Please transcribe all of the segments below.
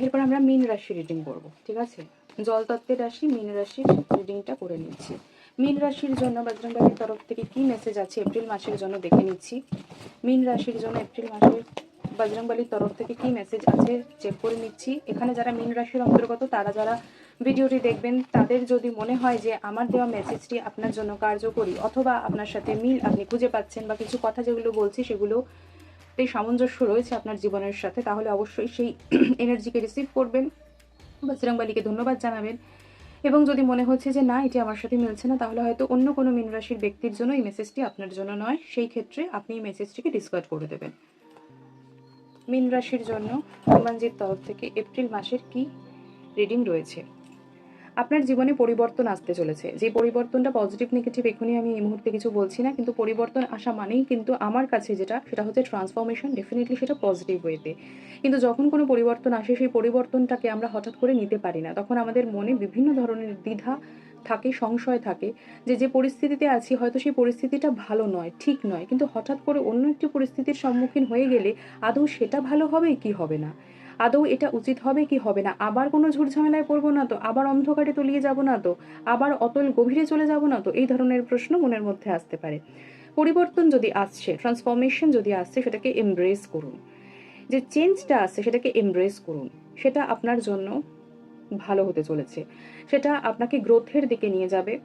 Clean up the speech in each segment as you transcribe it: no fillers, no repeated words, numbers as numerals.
এরপর আমরা মীন রাশি রিডিং করব, ঠিক আছে? জল তত্ত্বের রাশি মীন রাশির রিডিংটা করে নিচ্ছি। মীন রাশির জন্য বজরংবলীর তরফ থেকে কি মেসেজ আছে এপ্রিল মাসের জন্য দেখে নিচ্ছি। মীন রাশির জন্য এপ্রিল মাসের বজরংবলীর তরফ থেকে কি মেসেজ আছে চেক করে নিচ্ছি। এখানে যারা মীন রাশির অন্তর্গত তারা যারা ভিডিওটি দেখবেন তাদের যদি মনে হয় যে আমার দেওয়া মেসেজটি আপনার জন্য কার্যকরী অথবা আপনার সাথে মিল আপনি খুঁজে পাচ্ছেন বা কিছু কথা যেগুলো বলছি সেগুলো সামঞ্জস্য রয়েছে আপনার জীবনের সাথে, তাহলে অবশ্যই সেই এনার্জিকে রিসিভ করবেন, বজরংবলীকে ধন্যবাদ জানাবেন। এবং যদি মনে হচ্ছে যে না এটি আমার সাথে মিলছে না, তাহলে হয়তো অন্য কোনো মীন রাশির ব্যক্তির জন্য এই মেসেজটি আপনার জন্য নয়, সেই ক্ষেত্রে আপনি এই মেসেজটিকে ডিসকার্ড করে দেবেন। মীন রাশির জন্য হনুমানজির তরফ থেকে এপ্রিল মাসের কি রিডিং রয়েছে। আপনার জীবনে পরিবর্তন আসতে চলেছে। যে পরিবর্তনটা পজিটিভ নেগেটিভ এখনই আমি এই মুহূর্তে কিছু বলছি না, কিন্তু পরিবর্তন আসা মানেই কিন্তু আমার কাছে সেটা হচ্ছে ট্রান্সফরমেশন, ডেফিনেটলি সেটা পজিটিভ ওয়েতে। কিন্তু যখন কোনো পরিবর্তন আসে সেই পরিবর্তনটাকে আমরা হঠাৎ করে নিতে পারি না, তখন আমাদের মনে বিভিন্ন ধরনের দ্বিধা থাকে, সংশয় থাকে যে যে পরিস্থিতিতে আছি হয়তো সেই পরিস্থিতিটা ভালো নয়, ঠিক নয়, কিন্তু হঠাৎ করে অন্য একটি পরিস্থিতির সম্মুখীন হয়ে গেলে আদৌ সেটা ভালো হবে কি হবে না, আদৌ এটা উচিত হবে কি হবে না, আবার কোনো ঝুটঝামেলায় পড়বো না তো, আবার অন্ধকারে তলিয়ে যাব না তো, আবার অতল গভীরে চলে যাব না তো, এই ধরনের প্রশ্ন মনের মধ্যে আসতে পারে। পরিবর্তন যদি আসছে, ট্রান্সফরমেশন যদি আসছে, সেটাকে এমব্রেস করুন। যে চেঞ্জটা আসছে সেটাকে এমব্রেস করুন, সেটা আপনার জন্য ভালো হতে চলেছে, সেটা আপনাকে গ্রোথের দিকে নিয়ে যাবে,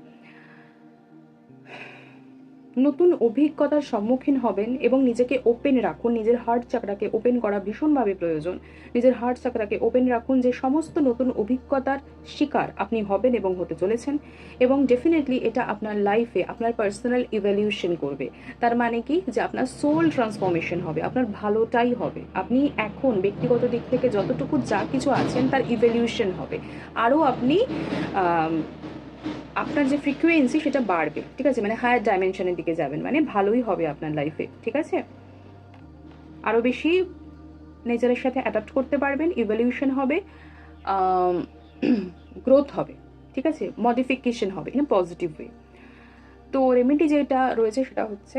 নতুন অভিজ্ঞতার সম্মুখীন হবেন এবং নিজেকে ওপেন রাখুন। নিজের হার্ট চাকরাকে ওপেন করা ভীষণভাবে প্রয়োজন। নিজের হার্ট চাকরাকে ওপেন রাখুন যে সমস্ত নতুন অভিজ্ঞতার শিকার আপনি হবেন এবং হতে চলেছেন, এবং ডেফিনেটলি এটা আপনার লাইফে আপনার পার্সোনাল ইভ্যালিউশন করবে। তার মানে কি যে আপনার সোল ট্রান্সফরমেশন হবে, আপনার ভালোটাই হবে। আপনি এখন ব্যক্তিগত দিক থেকে যতটুকু যা কিছু আছেন তার ইভ্যালিউশন হবে, আরও আপনি আপনার যে ফ্রিকোয়েন্সি সেটা বাড়বে, ঠিক আছে? মানে হায়ার ডাইমেনশনের দিকে যাবেন, মানে ভালোই হবে আপনার লাইফে, ঠিক আছে? আরও বেশি নেচারের সাথে অ্যাডাপ্ট করতে পারবেন, ইভলিউশন হবে, গ্রোথ হবে, ঠিক আছে? মডিফিকেশন হবে ইন পজিটিভ ওয়ে। তো রেমেডি যেটা রয়েছে সেটা হচ্ছে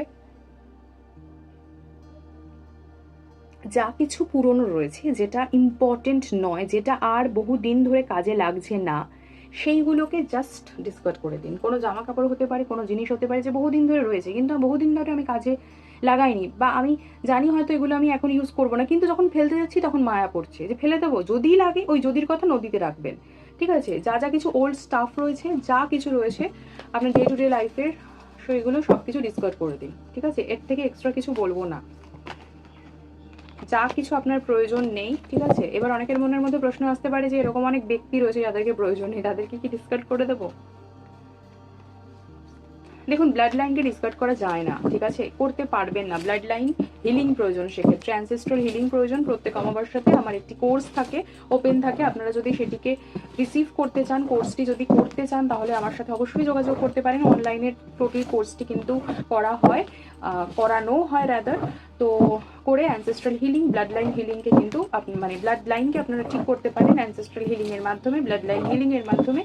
যা কিছু পুরনো রয়েছে, যেটা ইম্পর্টেন্ট নয়, যেটা আর বহু দিন ধরে কাজে লাগছে না, সেইগুলোকে জাস্ট ডিসকার্ড করে দিন। কোনো জামা কাপড় হতে পারে, কোনো জিনিস হতে পারে যে বহুদিন ধরে রয়েছে কিন্তু বহুদিন ধরে আমি কাজে লাগাইনি, বা আমি জানি হয়তো এগুলো আমি এখন ইউজ করবো না, কিন্তু যখন ফেলতে যাচ্ছি তখন মায়া পড়ছে যে ফেলে দেবো, যদি লাগে ওই যদির কথা নদীতে রাখবেন, ঠিক আছে? যা যা কিছু ওল্ড স্টাফ রয়েছে, যা কিছু রয়েছে আপনার ডে টু ডে লাইফের, সেইগুলো সব কিছু ডিসকার্ড করে দিন, ঠিক আছে? এর থেকে এক্সট্রা কিছু বলবো না, যা কিছু আপনার প্রয়োজন নেই, ঠিক আছে? এবার অনেকের মনের মধ্যে প্রশ্ন আসতে পারে যে এরকম অনেক ব্যক্তি রয়েছে যাদেরকে প্রয়োজন নেই, তাদেরকে কি ডিসকার্ড করে দেবো? দেখুন, ব্লাড লাইনকে ডিসকার্ড করা যায় না, ঠিক আছে? করতে পারবেন না। ব্লাড লাইন হিলিং প্রয়োজন, সেক্ষেত্রে অ্যানসেস্ট্রাল হিলিং প্রয়োজন। প্রত্যেক অমাবস্যাতে আমার একটি কোর্স থাকে, ওপেন থাকে, আপনারা যদি সেটিকে রিসিভ করতে চান, কোর্সটি যদি করতে চান, তাহলে আমার সাথে অবশ্যই যোগাযোগ করতে পারেন। অনলাইনের টোটাল কোর্সটি কিন্তু করা হয়, করানো হয় রাদার, তো করে অ্যানসেস্ট্রাল হিলিং, ব্লাড লাইন হিলিংকে কিন্তু আপনি মানে ব্লাড লাইনকে আপনারা ঠিক করতে পারেন অ্যানসেস্ট্রাল হিলিংয়ের মাধ্যমে, ব্লাড লাইন হিলিংয়ের মাধ্যমে।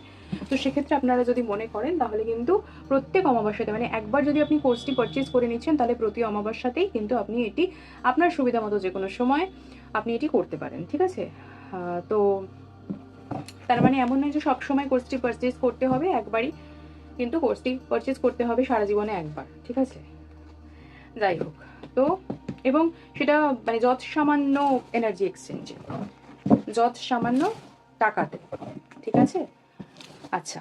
তো সেক্ষেত্রে আপনারা যদি মনে করেন তাহলে কিন্তু প্রত্যেক অমাবস্যাতে, মানে একবার যদি আপনি কোর্সটি পারচেজ করে নিচ্ছেন তাহলে প্রতি অমাবস্যাতেই কিন্তু আপনি এটি আপনার সুবিধা মতো যে কোনো সময় আপনি এটি করতে পারেন, ঠিক আছে? তো তার মানে এমন নয় যে সবসময় কোর্সটি পারচেজ করতে হবে একবারই, কিন্তু কোর্সটি পারচেজ করতে হবে সারা জীবনে একবার, ঠিক আছে? যাই হোক, তো এবং সেটা মানে যত সামান্য এনার্জি এক্সচেঞ্জে, যত সামান্য টাকাতে, ঠিক আছে? আচ্ছা,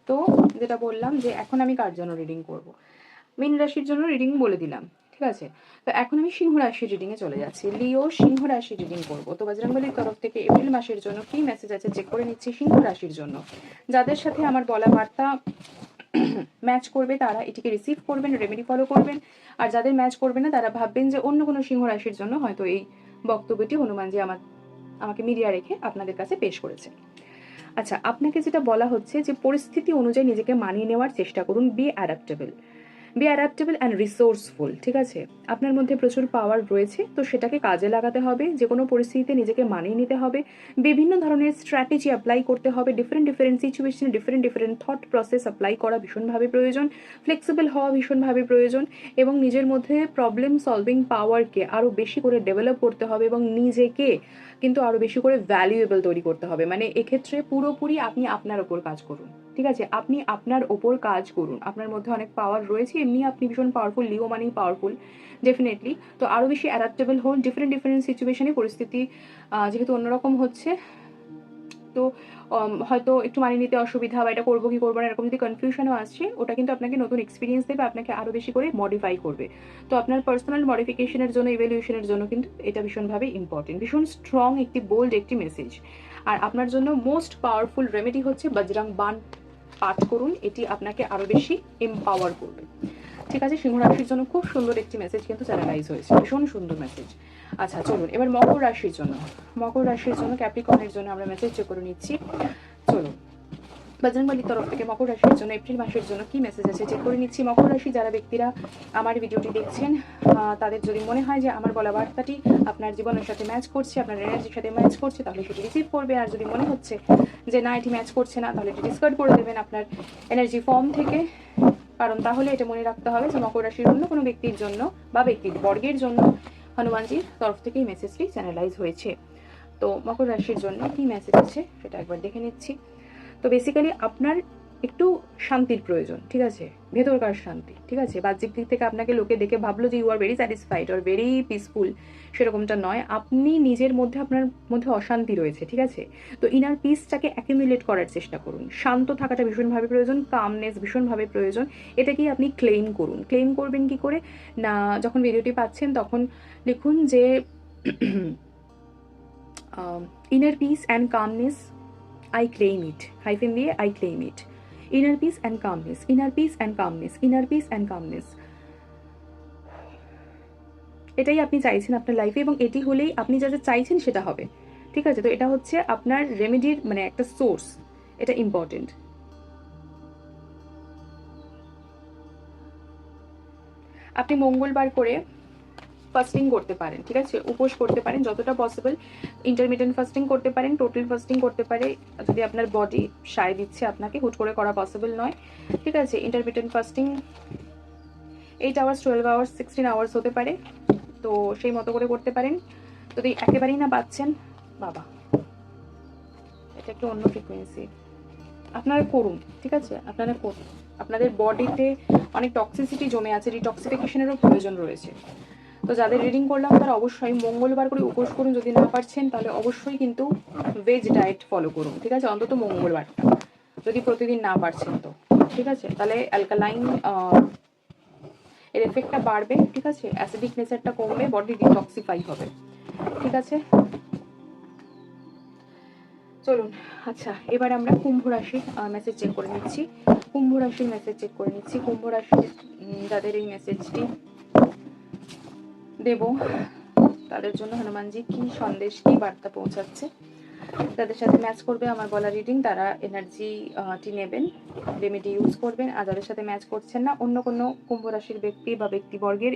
তো যেটা বললাম যে এখন আমি কার জন্য রিডিং করব, মীন রাশির জন্য রিডিং বলে দিলাম, ঠিক আছে? তো এখন আমি সিংহ রাশির রিডিংয়ে চলে যাচ্ছি। লিও সিংহ রাশির রিডিং করবো। তো বজরংবলীর তরফ থেকে এপ্রিল মাসের জন্য কি মেসেজ আছে চেক করে নিচ্ছি সিংহ রাশির জন্য। যাদের সাথে আমার বলা বার্তা ম্যাচ করবে তারা এটিকে রিসিভ করবেন, রেমেডি ফলো করবেন, আর যাদের ম্যাচ করবে না তারা ভাববেন যে অন্য কোনো সিংহ রাশির জন্য হয়তো এই বক্তব্যটি হনুমানজি আমাকে মিডিয়া রেখে আপনাদের কাছে পেশ করেছে। আচ্ছা, আপনাকে যেটা বলা হচ্ছে যে পরিস্থিতি অনুযায়ী নিজেকে মানিয়ে নেওয়ার চেষ্টা করুন, be adaptable. Be adaptable and resourceful, ঠিক আছে? আপনার মধ্যে প্রচুর পাওয়ার রয়েছে, তো সেটাকে কাজে লাগাতে হবে, যে কোনো পরিস্থিতিতে নিজেকে মানিয়ে নিতে হবে, বিভিন্ন ধরনের স্ট্র্যাটেজি অ্যাপ্লাই করতে হবে, ডিফারেন্ট সিচুয়েশনে ডিফারেন্ট থট প্রসেস অ্যাপ্লাই করা ভীষণভাবে প্রয়োজন, ফ্লেক্সিবল হওয়া ভীষণভাবে প্রয়োজন, এবং নিজের মধ্যে প্রবলেম সলভিং পাওয়ারকে আরও বেশি করে ডেভেলপ করতে হবে এবং নিজেকে কিন্তু আরও বেশি করে ভ্যালুয়েবল তৈরি করতে হবে। মানে এক্ষেত্রে পুরোপুরি আপনি আপনার ওপর কাজ করুন, ঠিক আছে? আপনি আপনার ওপর কাজ করুন, আপনার মধ্যে অনেক পাওয়ার রয়েছে, এমনি আপনি ভীষণ পাওয়ারফুল, লিও মানেই পাওয়ারফুল ডেফিনেটলি। তো আরও বেশি অ্যাডাপ্টেবল হন ডিফারেন্ট সিচুয়েশনে, পরিস্থিতি যেহেতু অন্যরকম হচ্ছে, তো হয়তো একটু মানিয়ে নিতে অসুবিধা বা এটা করবো কি করবো না এরকম যদি কনফিউশনও আসছে, ওটা কিন্তু আপনাকে নতুন এক্সপিরিয়েন্স দেবে, আপনাকে আরও বেশি করে মডিফাই করবে। তো আপনার পার্সোনাল মডিফিকেশনের জন্য, ইভ্যালুয়েশনের জন্য কিন্তু এটা ভীষণভাবে ইম্পর্টেন্ট, ভীষণ স্ট্রং একটি বোল্ড একটি মেসেজ। আর আপনার জন্য মোস্ট পাওয়ারফুল রেমেডি হচ্ছে বজরং বান পাঠ করুন, এটি আপনাকে আরও বেশি এম্পাওয়ার করবে, ঠিক আছে? সিংহ রাশির জন্য খুব সুন্দর একটি মেসেজ কিন্তু চ্যানেলাইজ হয়েছে, ভীষণ সুন্দর মেসেজ। আচ্ছা চলুন এবার মকর রাশির জন্য ক্যাপ্রিকর্নের জন্য আমরা মেসেজ চেক করে নিচ্ছি। চলুন বজরংবলীর তরফ থেকে মকর রাশির জন্য এপ্রিল মাসের জন্য কি মেসেজ আছে চেক করে নিচ্ছি। মকর রাশি যারা ব্যক্তিরা আমার ভিডিওটি দেখছেন, তাদের যদি মনে হয় যে আমার বলা বার্তাটি আপনার জীবনের সাথে ম্যাচ করছে, আপনার এনার্জির সাথে ম্যাচ করছে, তাহলে সেটি রিসিভ করবে। আর যদি মনে হচ্ছে যে না এটি ম্যাচ করছে না, তাহলে এটি ডিসকার্ড করে দেবেন আপনার এনার্জি ফর্ম থেকে। কারণ তাহলে এটা মনে রাখতে হবে যে মকর রাশির অন্য কোনো ব্যক্তির জন্য বা ব্যক্তির বর্গের জন্য হনুমানজির তরফ থেকে এই মেসেজটি চ্যানেলাইজ হয়েছে। তো মকর রাশির জন্য কি মেসেজ আছে সেটা একবার দেখে নিচ্ছি। তো বেসিক্যালি আপনার একটু শান্তির প্রয়োজন, ঠিক আছে? ভেতরকার শান্তি, ঠিক আছে? বাহ্যিক দিক থেকে আপনাকে লোকে দেখে ভাবলো যে you are very satisfied or very peaceful, সেরকমটা নয়। আপনি নিজের মধ্যে, আপনার মধ্যে অশান্তি রয়েছে, ঠিক আছে? তো ইনার পিসটাকে অ্যাকিউমুলেট করার চেষ্টা করুন। শান্ত থাকাটা ভীষণভাবে প্রয়োজন, কামনেস ভীষণভাবে প্রয়োজন। এটাকেই আপনি ক্লেম করুন। ক্লেম করবেন কি করে না, যখন ভিডিওটি পাচ্ছেন তখন লিখুন যে inner piece and calmness I claim it, hyphen দিয়ে I claim it. Inner peace and calmness, inner peace and calmness, inner peace and calmness. এটাই আপনি চাইছেন আপনার লাইফে, এবং এটি হলেই আপনি যা যা চাইছেন সেটা হবে, ঠিক আছে? তো এটা হচ্ছে আপনার রেমেডির মানে একটা সোর্স, এটা ইম্পর্টেন্ট। আপনি মঙ্গলবার করে ফাস্টিং করতে পারেন, ঠিক আছে? উপোস করতে পারেন যতটা পসিবল, ইন্টারমিডিয়েন্ট ফাস্টিং করতে পারেন, টোটাল ফাস্টিং করতে পারে যদি আপনার বডি সায় দিচ্ছে আপনাকে, হুট করে করা পসিবল নয়, ঠিক আছে? Intermediate fasting 8 hours, 12 hours, 16 hours হতে পারে, তো সেই মতো করে করতে পারেন। যদি একেবারেই না পাচ্ছেন, বাবা এটা একটু অন্য ফ্রিকোয়েন্সি, আপনারা করুন, ঠিক আছে? আপনারা করুন, আপনাদের বডিতে অনেক টক্সিসিটি জমে আছে, ডিটক্সিফিকেশনেরও প্রয়োজন রয়েছে। তো যাদের রিডিং করলাম তারা অবশ্যই মঙ্গলবার করে উপোস করুন, যদি না পারছেন তাহলে অবশ্যই কিন্তু ভেজ ডায়েট ফলো করুন, ঠিক আছে? অন্তত মঙ্গলবারটা, যদি প্রতিদিন না পারছেন তো, ঠিক আছে? তাহলে অ্যালকালাইন এর এফেক্টটা বাড়বে, ঠিক আছে? অ্যাসিডিক নেচারটা কমবে, বডি ডিটক্সিফাই হবে, ঠিক আছে? চলুন আচ্ছা এবার আমরা কুম্ভ রাশির মেসেজ চেক করে নিচ্ছি। কুম্ভ রাশির মেসেজ চেক করে নিচ্ছি। কুম্ভ রাশির যাদের এই মেসেজটি দেব তাদের জন্য হনুমানজি কি সন্দেশ, কি বার্তা পৌঁছাচ্ছে, যাদের সাথে ম্যাচ করবে আমার বলা রিডিং তারা এনার্জিটি নেবেন, রেমেডি ইউজ করবেন। আর যাদের সাথে ম্যাচ করছেন না, অন্য কোনো কুম্ভ রাশির ব্যক্তি বা ব্যক্তিবর্গের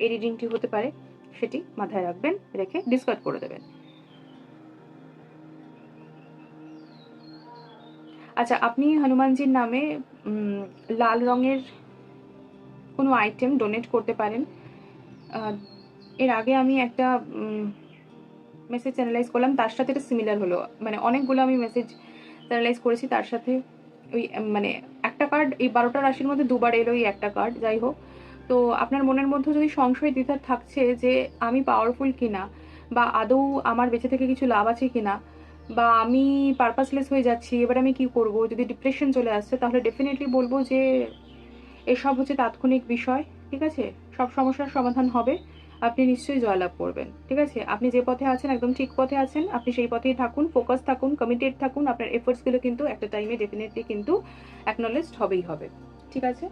এই রিডিংটি হতে পারে, সেটি মাথায় রাখবেন, রেখে ডিসকার্ড করে দেবেন। আচ্ছা, আপনি হনুমানজির নামে লাল রঙের কোনো আইটেম ডোনেট করতে পারেন। এর আগে আমি একটা মেসেজ চ্যানেলাইজ করলাম, তার সাথে এটা সিমিলার হলো, মানে অনেকগুলো আমি মেসেজ চ্যানেলাইজ করেছি, তার সাথে ওই মানে একটা কার্ড এই 12টা রাশির মধ্যে দুবার এলো এই একটা কার্ড। যাই হোক, তো আপনার মনের মধ্যে যদি সংশয় দ্বিধা থাকছে যে আমি পাওয়ারফুল কিনা, বা আদৌ আমার বেঁচে থেকে কিছু লাভ আছে কিনা, বা আমি পারপাসলেস হয়ে যাচ্ছি, এবার আমি কি করব, যদি ডিপ্রেশন চলে আসছে, তাহলে ডেফিনেটলি বলবো যে এসব হচ্ছে তাৎক্ষণিক বিষয়, ঠিক আছে? সব সমস্যার সমাধান হবে, আপনি নিশ্চয়ই জয়লাভ করবেন, ঠিক আছে? আপনি যে পথে আছেন একদম ঠিক পথে আছেন, আপনি সেই পথেই থাকুন, ফোকাস থাকুন, কমিটেড থাকুন, আপনার এফোর্টসগুলো কিন্তু একটা টাইমে ডেফিনেটলি কিন্তু অ্যাকনলেজড হবেই হবে, ঠিক আছে?